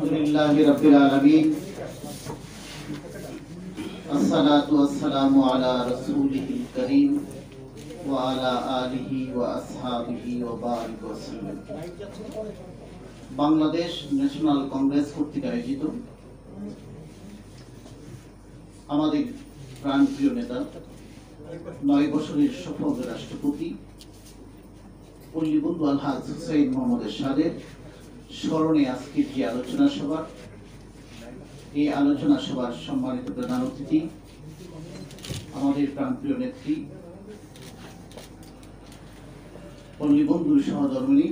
আলহামদুলিল্লাহি রাব্বিল আলামিন আসসালাতু ওয়াসসালামু আলা রাসূলিহিল কারীম ওয়া আলা আলিহি ওয়া আসহাবিহি ওয়া বারিক ওয়া সাল্লাম। বাংলাদেশ ন্যাশনাল কংগ্রেস কর্তৃক আয়োজিত আমাদের প্রাণপ্রিয় নেতা 9 বছরের সফল রাষ্ট্রপতি পল্লীবন্ধু আলহাজ হুসাইন মোহাম্মদ এরশাদের স্মরণে আজকের যে আলোচনা সভা, এই আলোচনা সভার সম্মানিত প্রধান অতিথি আমাদের প্রাণপ্রিয় নেত্রী পল্লীবন্ধুর সহধর্মিণী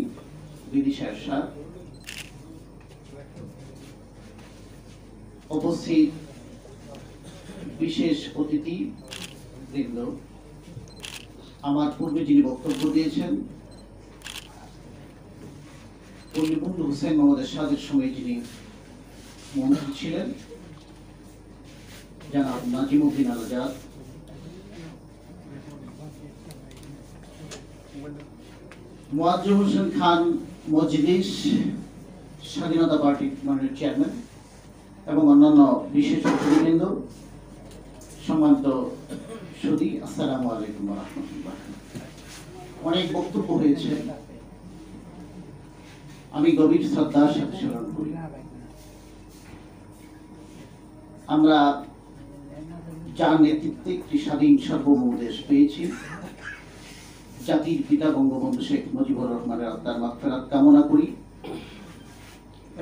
বিদিশা এরশাদ, উপস্থিত বিশেষ অতিথি বৃন্দ, আমার পূর্বে যিনি বক্তব্য দিয়েছেন পল্লীবন্ধু হুসাইন মোহাম্মদ এরশাদের সময় যিনি মন্ত্রী ছিলেন জনাব নাজিমউদ্দিন আল আজাদ, মুয়াজ্জম হোসেন খান মজলিস স্বাধীনতা পার্টির মাননীয় চেয়ারম্যান এবং অন্যান্য বিশেষ অতিথিবৃন্দ, সম্মানিত সুধী, আসসালামু আলাইকুম ওয়া রাহমাতুল্লাহ। অনেক বক্তব্য হয়েছে, আমি গভীর শ্রদ্ধার সাথে স্মরণ করি। আমরা যার নেতৃত্বে একটি স্বাধীন সার্বভৌম দেশ পেয়েছি, জাতির পিতা বঙ্গবন্ধু শেখ মুজিবুর রহমানের আত্মার মাগফিরাত কামনা করি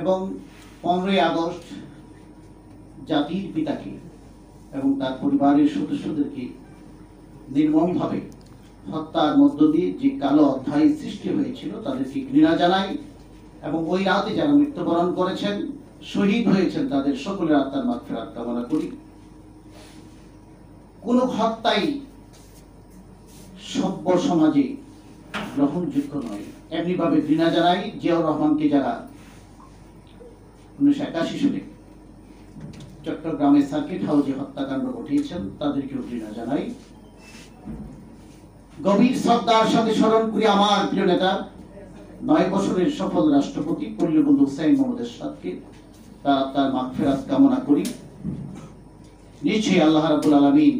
এবং 15ই আগস্ট জাতির পিতাকে এবং তার পরিবারের সদস্যদেরকে নির্মমভাবে হত্যার মধ্য দিয়ে যে কালো অধ্যায় সৃষ্টি হয়েছিল তাদেরকে ঘৃণা জানাই এবং ওই রাতে যারা মৃত্যুবরণ করেছেন, শহীদ হয়েছেন, তাদের সকলের আত্মার মাগফিরাত কামনা করি। কোন হত্যাই সভ্য সমাজে গ্রহণযোগ্য নয়। এমনিভাবে ঘৃণা জানাই জিয়াউর রহমানকে যারা 1981 সালে চট্টগ্রামে সার্কিট হাউসে হত্যাকাণ্ড ঘটিয়েছেন, তাদেরকেও ঘৃণা জানাই। গভীর শ্রদ্ধার সাথে স্মরণ করি আমার প্রিয় নেতা 9 বছরের সফল রাষ্ট্রপতি পল্লীবন্ধু হুসাইন মোহাম্মদ এরশাদকে, তার মাগফিরাত কামনা করি। নিশ্চয়ই আল্লাহ রাব্বুল আলামিন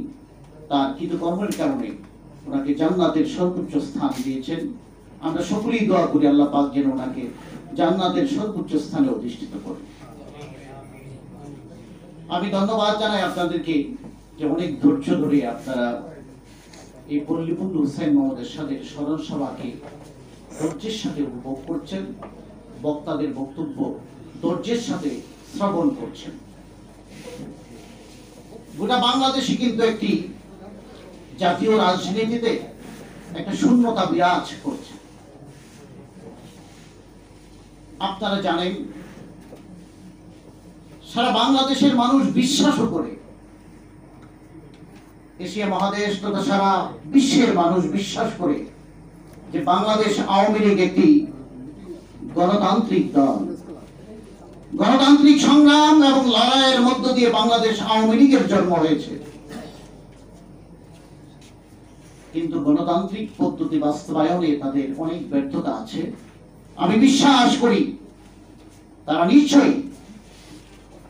তার কৃতকর্মের কারণে ওনাকে জান্নাতের সর্বোচ্চ স্থান দিয়েছেন। আমরা সকলেই দোয়া করি আল্লাহ পাক যেন ওনাকে জান্নাতের সর্বোচ্চ স্থানে অধিষ্ঠিত করেন। আমি ধন্যবাদ জানাই আপনাদেরকে যে অনেক ধৈর্য ধরে আপনারা এই পল্লীবন্ধু হুসাইন মোহাম্মদ এরশাদের স্মরণ সভাকে ধৈর্যের সাথে উপভোগ করছেন, বক্তাদের বক্তব্য ধৈর্যের সাথে শ্রবণ করছেন। গোটা বাংলাদেশে কিন্তু একটি জাতীয় রাজনীতিতে একটা শূন্যতা বিরাজ করছে। আপনারা জানেন, সারা বাংলাদেশের মানুষ বিশ্বাসও করে, এশিয়া মহাদেশ তথা সারা বিশ্বের মানুষ বিশ্বাস করে যে বাংলাদেশ আওয়ামী লীগ একটি গণতান্ত্রিক দল। গণতান্ত্রিক সংগ্রাম এবং লড়াইয়ের মধ্য দিয়ে বাংলাদেশ আওয়ামী লীগের জন্ম হয়েছে। কিন্তু গণতান্ত্রিক পদ্ধতি বাস্তবায়নে তাদের অনেক ব্যর্থতা আছে। আমি বিশ্বাস করি তারা নিশ্চয়ই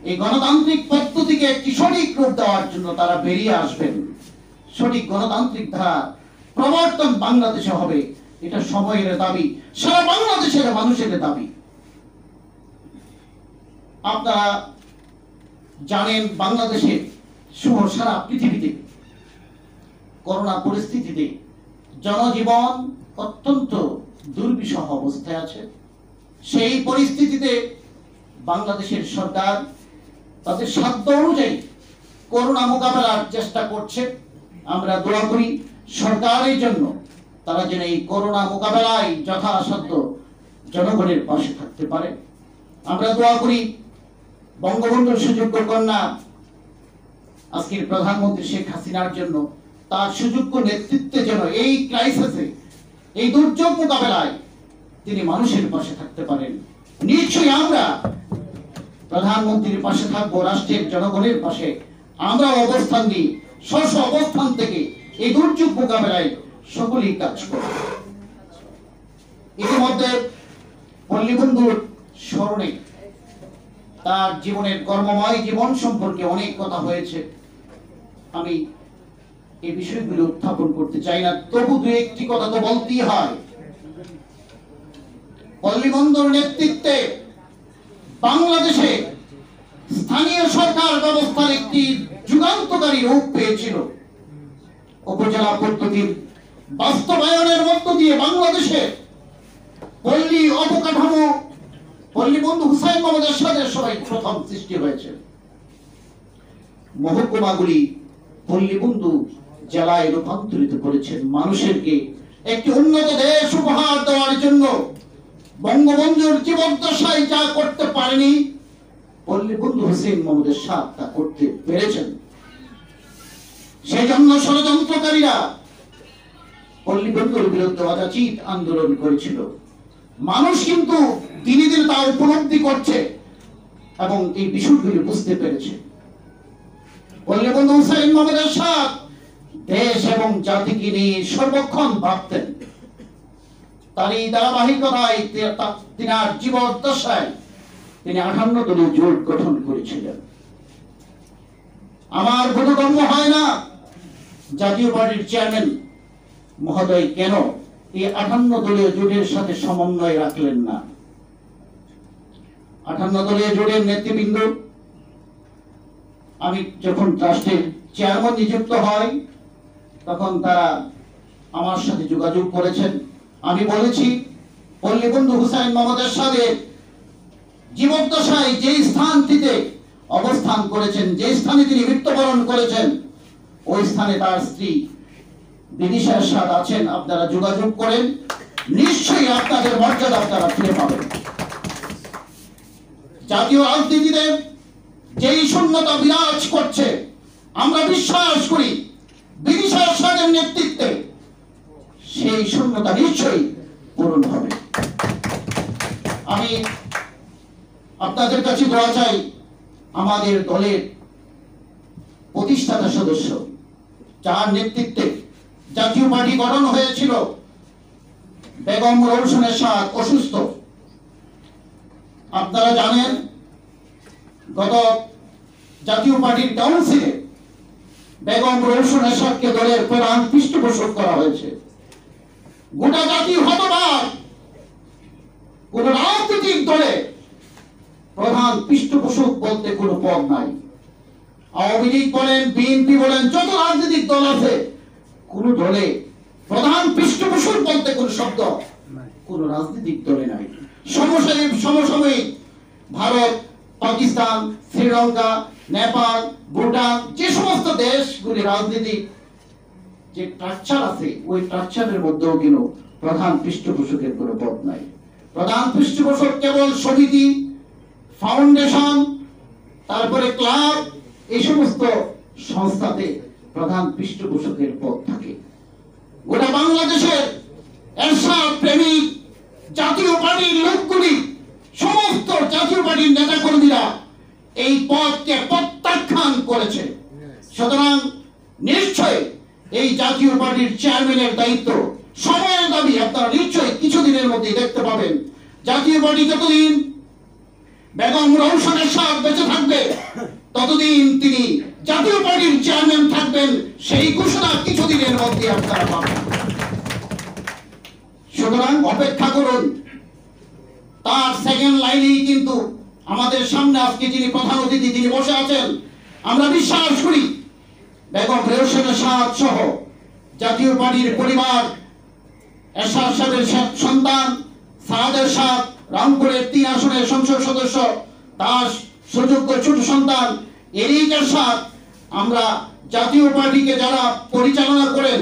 এই গণতান্ত্রিক পদ্ধতিকে একটি সঠিক রূপ দেওয়ার জন্য তারা বেরিয়ে আসবেন। সঠিক গণতান্ত্রিক ধারা প্রবর্তন বাংলাদেশে হবে, এটা সময়ের দাবি, সারা বাংলাদেশের মানুষের দাবি। আপনারা জানেন বাংলাদেশে সহ সারা পৃথিবীতে করোনা পরিস্থিতিতে জনজীবন অত্যন্ত দুর্বিষহ অবস্থায় আছে। সেই পরিস্থিতিতে বাংলাদেশের সরকার তাদের সাধ্য অনুযায়ী করোনা মোকাবেলার চেষ্টা করছে। আমরা দোয়া করি সরকারের জন্য, তারা যেন এই করোনা মোকাবেলায় যথাসাধ্য জনগণের পাশে থাকতে পারে। আমরা দোয়া করি বঙ্গবন্ধুর সুযোগ্য কন্যা আজকের প্রধানমন্ত্রী শেখ হাসিনার জন্য, তার সুযোগ্য নেতৃত্বে যেন এই ক্রাইসিসে, এই দুর্যোগ মোকাবেলায় তিনি মানুষের পাশে থাকতে পারেন। নিশ্চয়ই আমরা প্রধানমন্ত্রীর পাশে থাকবো, রাষ্ট্রের জনগণের পাশে আমরা অবস্থান নিই। স্ব অবস্থান থেকে এই দুর্যোগ মোকাবেলায় সকলেই কাজ করব। ইতিমধ্যে পল্লীবন্ধুর স্মরণে তার জীবনের কর্মময় জীবন সম্পর্কে অনেক কথা হয়েছে, আমি এই বিষয়গুলো উত্থাপন করতে চাই না, তবু দু একটি কথা তো বলতেই হয়। পল্লী বন্দর নেতৃত্বে বাংলাদেশে স্থানীয় সরকার ব্যবস্থার একটি যুগান্তকারী রূপ পেয়েছিল। উপজেলা পদ্ধতির বাস্তবায়নের মধ্য দিয়ে বাংলাদেশে পল্লী অবকাঠামো পল্লী বন্ধু হুসাইন মোহাম্মদ এরশাদের সবাই প্রথম সৃষ্টি হয়েছে। মহকুমাগুলি পল্লী বন্ধু জেলায় রূপান্তরিত করেছেন মানুষেরকে একটি উন্নত দেশ উপহার দেওয়ার জন্য। বঙ্গবন্ধুর জীবদ্দশায় যা করতে পারেনি, পল্লী বন্ধু হুসাইন মোহাম্মদ এরশাদ তা করতে পেরেছেন। সেই জন্য ষড়যন্ত্রকারীরা পল্লী বন্ধুর বিরুদ্ধে অযাচিত আন্দোলন করেছিল। মানুষ কিন্তু দিনে দিনে তা উপলব্ধি করছে এবং এই বিষয়গুলি বুঝতে পেরেছে। পল্লী বন্ধু হুসাইন মোহাম্মদ এরশাদ দেশ এবং জাতিকে নিয়ে সর্বক্ষণ ভাবতেন। তার এই ধারাবাহিকতায় তিনার জীবদ্দশায় তিনি 58 দলীয় জোট গঠন করেছিলেন। আমার বোধগম্য হয় না জাতীয় পার্টির চেয়ারম্যান মহোদয় কেন এই 58 দলীয় জোটের সাথে সমন্বয় রাখলেন না। 58 দলীয় জোটের নেতৃবৃন্দ, আমি যখন ট্রাস্টের চেয়ারম্যান নিযুক্ত হয় তখন তারা আমার সাথে যোগাযোগ করেছেন। আমি বলেছি, পল্লী বন্ধু হুসাইন মোহাম্মদ এরশাদের জীবদ্দশায় যে স্থানটিতে অবস্থান করেছেন, যে স্থানে তিনি মৃত্যুবরণ করেছেন, ওই স্থানে তার স্ত্রী বিদিশা এরশাদ আছেন। আপনারা যোগাযোগ করেন, নিশ্চয়ই আপনাদের মর্যাদা আপনারা ফিরে পাবেন। জাতীয় রাজনীতিতে যেই শূন্যতা বিরাজ করছে, আমরা বিশ্বাস করি বিদিশা এরশাদের নেতৃত্বে সেই শূন্যতা নিশ্চয়ই পূরণ হবে। আমি আপনাদের কাছে দোয়া চাই, আমাদের দলের প্রতিষ্ঠাতা সদস্য যার নেতৃত্বে জাতীয় পার্টি গঠন হয়েছিল, বেগম রওশন এরশাদ অসুস্থ। আপনারা জানেন গত জাতীয় পার্টির কাউন্সিলে বেগম রওশন এরশাদকে দলের প্রধান পৃষ্ঠপোষক করা হয়েছে। গোটা জাতি হতবাক, কোন রাজনৈতিক দলে প্রধান পৃষ্ঠপোষক বলতে কোনো পদ নাই। আওয়ামী লীগ বলেন, বিএনপি বলেন, যত রাজনৈতিক দল আছে, কোন দলে প্রধান পৃষ্ঠপোষক বলতে কোন শব্দ কোন রাজনৈতিক দলে নাই। সমসাময়িক ভারত, পাকিস্তান, শ্রীলঙ্কা, নেপাল, ভুটান, যে সমস্ত দেশগুলি রাজনীতিক যে স্ট্রাকচার আছে, ওই স্ট্রাকচারের মধ্যেও কিন্তু প্রধান পৃষ্ঠপোষকের কোনো পদ নাই। প্রধান পৃষ্ঠপোষক কেবল সমিতি, ফাউন্ডেশন, তারপরে ক্লাব, এই সমস্ত সংস্থাতে প্রধান পৃষ্ঠপোষকের পদ থাকে। গোটা বাংলাদেশের এরশাদ প্রেমিক জাতীয় পার্টির লোকগুলি, সমস্ত জাতীয় পার্টির নেতাকর্মীরা এই পদকে প্রত্যাখ্যান করেছে। সুতরাং নিশ্চয় এই জাতীয় পার্টির চেয়ারম্যানের দায়িত্ব, সময়ের দাবি আপনারা নিশ্চয়ই কিছুদিনের মধ্যে দেখতে পাবেন। জাতীয় পার্টি যতদিন বেগম রওশন এরশাদ বেঁচে থাকবে, ততদিন তিনি জাতীয় পার্টির চেয়ারম্যান থাকবেন, সেই ঘোষণা কিছুদিনের মধ্যে আপনারা পাবেন। সুতরাং অপেক্ষা করুন। তার সেকেন্ড লাইনেই কিন্তু আমাদের সামনে আজকে যিনি প্রধান অতিথি তিনি বসে আছেন। আমরা বিশ্বাস করি বেগম রওশন এরশাদ সহ জাতীয় পার্টির পরিবার, এরশাদ সাহেবের সন্তান সাদ এরশাদ, রামপুরের 3 আসনের সংসদ সদস্য, তার সুযোগ্য ছোট সন্তান এরিক এরশাদ, আমরা জাতীয় পার্টিকে যারা পরিচালনা করেন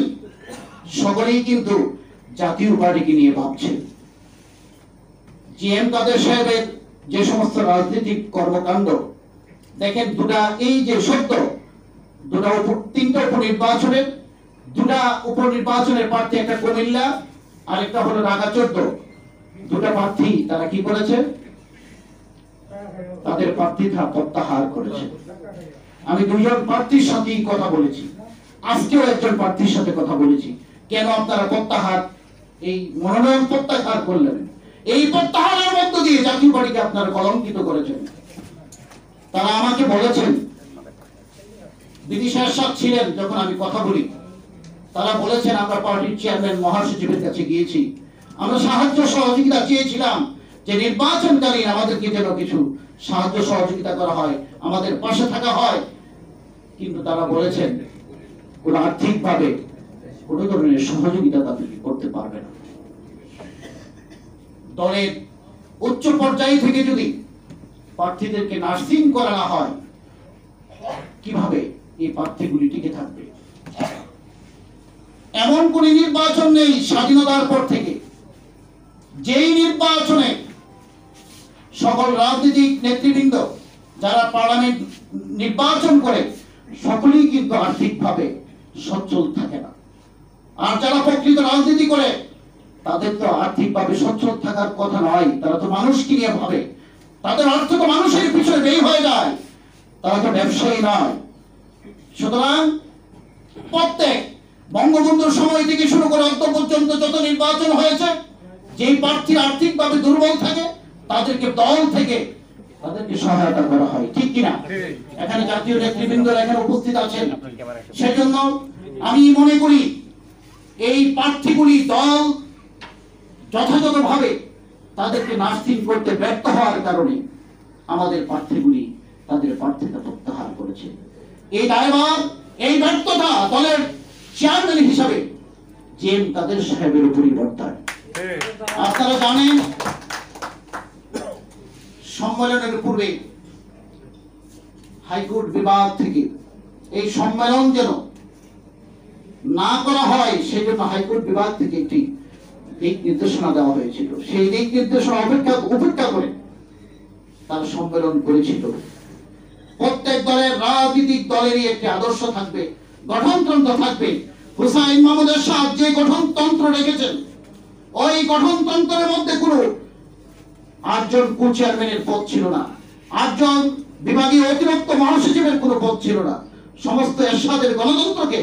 সকলেই কিন্তু জাতীয় পার্টিকে নিয়ে ভাবছেন। জিএম কাদের সাহেবের যে সমস্ত রাজনৈতিক কর্মকাণ্ড দেখেন, এই যে শব্দ, 3টা উপনির্বাচনের, 2টা উপনির্বাচনের প্রার্থী, একটা কুমিল্লা আর একটা হলো ঢাকা 14, 2টা প্রার্থী তারা কি করেছে, তাদের প্রার্থীতা প্রত্যাহার করেছে। আমি 2জন প্রার্থীর সাথেই কথা বলেছি, আজকেও একজন প্রার্থীর সাথে কথা বলেছি। কেন আপনারা এই মনোনয়ন প্রত্যাহার করলেন? এই প্রত্যাহারের মধ্য দিয়ে জাতীয় পার্টিকে আপনারা কলঙ্কিত করেছেন। তারা আমাকে বলেছেন, বিদিশা এরশাদ ছিলেন যখন আমি কথা বলি, তারা বলেছেন আমরা পার্টির চেয়ারম্যান মহাসচিবের কাছে গিয়েছি, আমরা সাহায্য সহযোগিতা চেয়েছিলাম যে নির্বাচনকালীন আমাদেরকে যেন কিছু সাহায্য সহযোগিতা করা হয়, আমাদের পাশে থাকা হয়। কিন্তু তারা বলেছেন কোন আর্থিকভাবে কোন ধরনের সহযোগিতা তাদেরকে করতে পারবে না। দলের উচ্চ পর্যায়ে থেকে যদি প্রার্থীদেরকে নার্সিং করা না হয়, কিভাবে এই প্রার্থীগুলি টিকে থাকবে? এমন কোন নির্বাচন নেই স্বাধীনতার পর থেকে যেই নির্বাচনে সকল রাজনৈতিক নেতৃবৃন্দ যারা পার্লামেন্ট নির্বাচন করে সকলেই কিন্তু আর্থিকভাবে সচ্ছল থাকে না। আর যারা প্রকৃত রাজনীতি করে তাদের তো আর্থিকভাবে সচ্ছল থাকার কথা নয়, তারা তো মানুষকে নিয়ে ভাবে, তাদের অর্থ তো মানুষের পিছনে ব্যয় হয়ে যায়, তারা তো ব্যবসায়ী নয়। সুতরাং প্রত্যেক বঙ্গবন্ধুর সময় থেকে শুরু করে অন্ত পর্যন্ত যত নির্বাচন হয়েছে, যেই প্রার্থী আর্থিকভাবে দুর্বল থাকে তাদেরকে দল থেকে তাদেরকে সহায়তা করা হয়, ঠিক কিনা? এখানে জাতীয় নেতৃবৃন্দরা এখানে উপস্থিত আছেন, সেজন্য আমি মনে করি এই প্রার্থীগুলি দল যথাযথভাবে তাদেরকে নার্সিং করতে ব্যর্থ হওয়ার কারণে আমাদের প্রার্থীগুলি তাদের প্রার্থিতা প্রত্যাহার করেছে। এই দায়ভার, এই ব্যর্থতা দলের চেয়ারম্যান হিসাবে জেএম কাদের সাহেবের উপরই বর্তায়। আপনারা জানেন সম্মেলনের পূর্বে হাইকোর্ট বিভাগ থেকে এই সম্মেলন যেন না করা হয় সেজন্য হাইকোর্ট বিভাগ থেকে একটি দিক নির্দেশনা দেওয়া হয়েছিল। সেই দিক নির্দেশনা উপেক্ষা করে তারা সম্মেলন করেছিল। প্রত্যেক দলের রাজনৈতিক দলেরই একটি আদর্শ থাকবে, গঠনতন্ত্র থাকবে। হুসাইন মাহমুদ এরশাদ যে গঠনতন্ত্র রেখেছেন, ওই গঠনতন্ত্রের মধ্যে কোনো 8 জন কো চেয়ারম্যানের পদ ছিল না, 8 জন বিভাগীয় অতিরিক্ত মহাসচিবের কোনো পদ ছিল না। সমস্ত এরশাদের গণতন্ত্রকে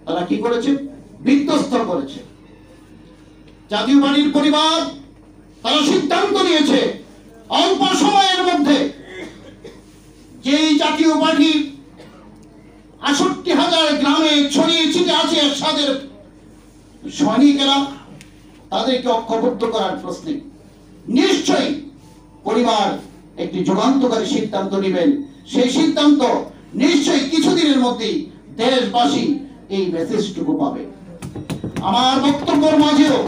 তারা কি করেছে? বিধ্বস্ত করেছে। জাতীয় পার্টির পরিবার তারা সিদ্ধান্ত নিয়েছে অল্প সময়ের মধ্যে যেই জাতীয় পার্টির ৬৮,০০০ গ্রামে ছড়িয়ে ছিটে আছে এরশাদের সৈনিকেরা, তাদেরকে ঐক্যবদ্ধ করার প্রশ্নে নিশ্চয়ই পরিবার একটি যুগান্তকারী সিদ্ধান্ত নেবেন। সেই সিদ্ধান্ত নিশ্চয়ই কিছুদিনের মধ্যেই দেশবাসী এই মেসেজটুকু পাবে। আমার বক্তব্যের মাঝেও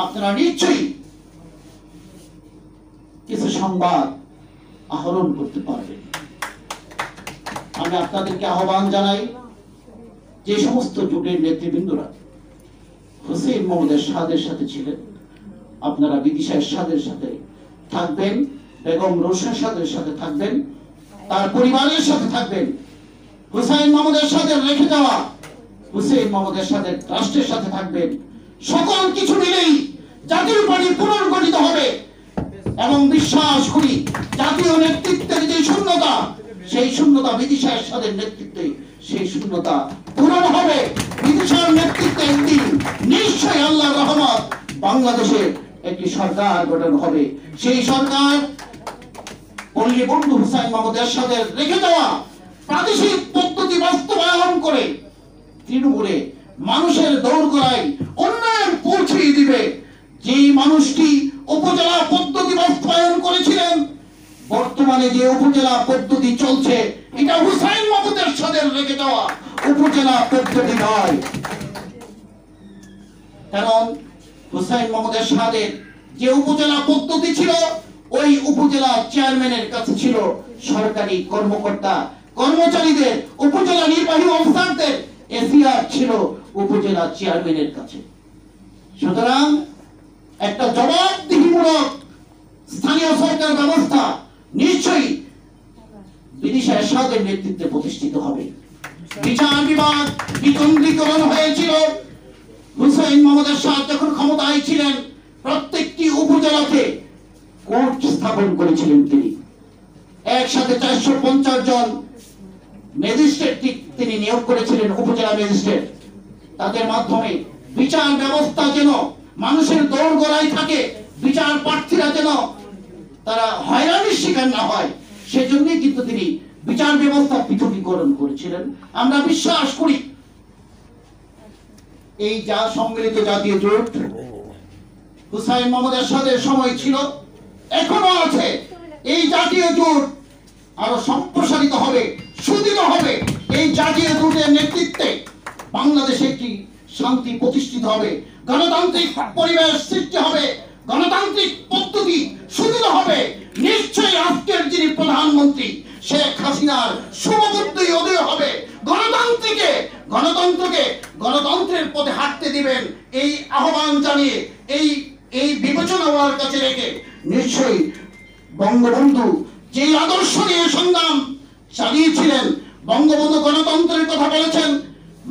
আপনারা নিশ্চয়ই কিছু সংবাদ আহরণ করতে পারবেন। আমি আপনাদেরকে আহ্বান জানাই, যে সমস্ত জোটের নেতৃবৃন্দরা হুসেইন মাহমুদ এরশাদের সাথে ছিলেন, আপনারা বিদিশা এরশাদের সাথে থাকবেন, বেগম রোশন এরশাদের সাথে থাকবেন, তার পরিবারের সাথে থাকবেন। হুসাইন মাহমুদ এরশাদের রেখে যাওয়া হুসেইন মাহমুদ এরশাদের রাষ্ট্রের সাথে থাকবেন। সকল কিছু মিলেই জাতীয় পার্টি পুনর্গঠিত হবে এবং বিশ্বাস করি জাতীয় নেতৃত্বের যে শূন্যতা, সেই শূন্যতা বিদিশা এরশাদের নেতৃত্বে সেই শূন্যতা পূরণ হবে। বিদিশার নেতৃত্বে একদিন নিশ্চয়ই আল্লাহর রহমত বাংলাদেশে একটি সরকার গঠন হবে। সেই সরকার পল্লী বন্ধু হুসাইন মাহমুদ এরশাদের রেখে যাওয়া প্রাদেশিক পদ্ধতি বাস্তবায়ন করে তৃণমূলে মানুষের দৌড়গোড়ায় উন্নয়ন পৌঁছে দিবে। যেই মানুষটি উপজেলা পদ্ধতি বাস্তবায়ন করেছিলেন, বর্তমানে যে উপজেলা পদ্ধতি চলছে এটা হুসাইন মাহমুদ এরশাদের রেখে যাওয়া উপজেলা পদ্ধতি নয়। কারণ হুসাইন মাহমুদ এরশাদের যে উপজেলা পদ্ধতি ছিল, ওই উপজেলা চেয়ারম্যানের কাছে ছিল সরকারি কর্মকর্তা কর্মচারীদের, উপজেলা নির্বাহী অফিসারদের এসিআর ছিল উপজেলা চেয়ারম্যানের কাছে। সুতরাং একটা জবাবদিহিমূলক স্থানীয় সরকার ব্যবস্থা নিশ্চয়ই বিদিশা এরশাদের নেতৃত্বে প্রতিষ্ঠিত হবে। বিচার বিভাগ বিকেন্দ্রীকরণ হয়েছিল। হুসাইন মাহমুদ এরশাদ যখন ক্ষমতায় ছিলেন, প্রত্যেকটি উপজেলাতে কোর্ট স্থাপন করেছিলেন তিনি। একসাথে 450 জন ম্যাজিস্ট্রেট তিনি নিয়োগ করেছিলেন, উপজেলা ম্যাজিস্ট্রেট। তাদের মাধ্যমে বিচার ব্যবস্থা যেন মানুষের দৌড়গোড়ায় থাকে, বিচার প্রার্থীরা যেন তারা হয়রানির শিকার না হয়, সেজন্যই কিন্তু তিনি বিচার ব্যবস্থা পৃথকীকরণ করেছিলেন। আমরা বিশ্বাস করি এই যা সম্মিলিত জাতীয় জোট হুসাইন মোহাম্মদ এরশাদের সময় ছিল, এখনো আছে। এই জাতীয় জোট আরো সম্প্রসারিত হবে, সুদৃঢ় হবে। এই জাতীয় জোটের নেতৃত্বে বাংলাদেশে একটি শান্তি প্রতিষ্ঠিত হবে, গণতান্ত্রিক পরিবেশ সৃষ্টি হবে, গণতান্ত্রিক পদ্ধতি সুদৃঢ় হবে। নিশ্চয়ই আজকের যিনি প্রধানমন্ত্রী শেখ হাসিনার শুভবুদ্ধি উদয় হবে। গণতন্ত্রের পথে হাঁটতে দিবেন, এই আহ্বান জানিয়ে এই বিবেচনা ওনার কাছে রেখে নিশ্চয়ই বঙ্গবন্ধু যে আদর্শ নিয়ে সংগ্রাম চালিয়েছিলেন, বঙ্গবন্ধু গণতন্ত্রের কথা বলেছেন,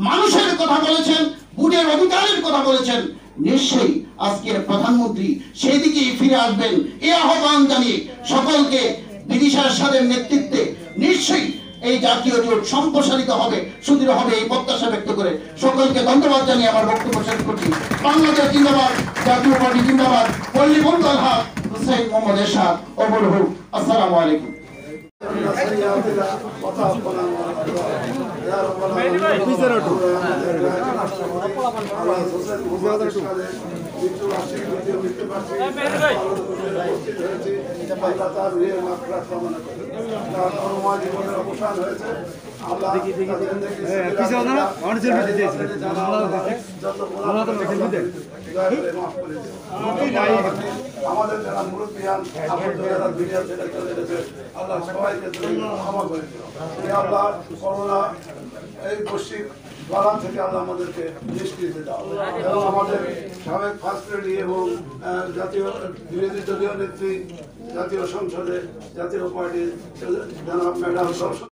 মানুষের কথা বলেছেন, ভোটের অধিকারের কথা বলেছেন। নিশ্চয়ই আজকের প্রধানমন্ত্রী সেই দিকেই ফিরে আসবেন। এই আহ্বান জানিয়ে সকলকে বিদিশার সাথে নেতৃত্বে নিশ্চয়ই এই জাতীয় জোট সম্প্রসারিত হবে, সুদৃঢ় হবে, এই প্রত্যাশা ব্যক্ত করে সকলকে ধন্যবাদ জানিয়ে আমার বক্তব্য শেষ করছি। বাংলাদেশ জিন্দাবাদ, জাতীয় পার্টি জিন্দাবাদ, পল্লী বন্ধু আলহাজ হুসাইন মোহাম্মদ এরশাদ অমর হোক। আসসালামু আলাইকুম। আমাদের যারা মুরব্বিয়ান যারা দুনিয়া ছেড়ে চলে গেছে, আল্লাহ সবাইকে ক্ষমা করে দিল। আল্লাহ করোনা এই বৈশ্বিক বাধা থেকে আল্লাহ আমাদেরকে নিষ্কৃতি দাও এবং আমাদের সাবেক ফার্স্ট লেডি এবং জাতীয় বিরোধী দলীয় নেত্রী, জাতীয় সংসদে, জাতীয় পার্টির ম্যাডাম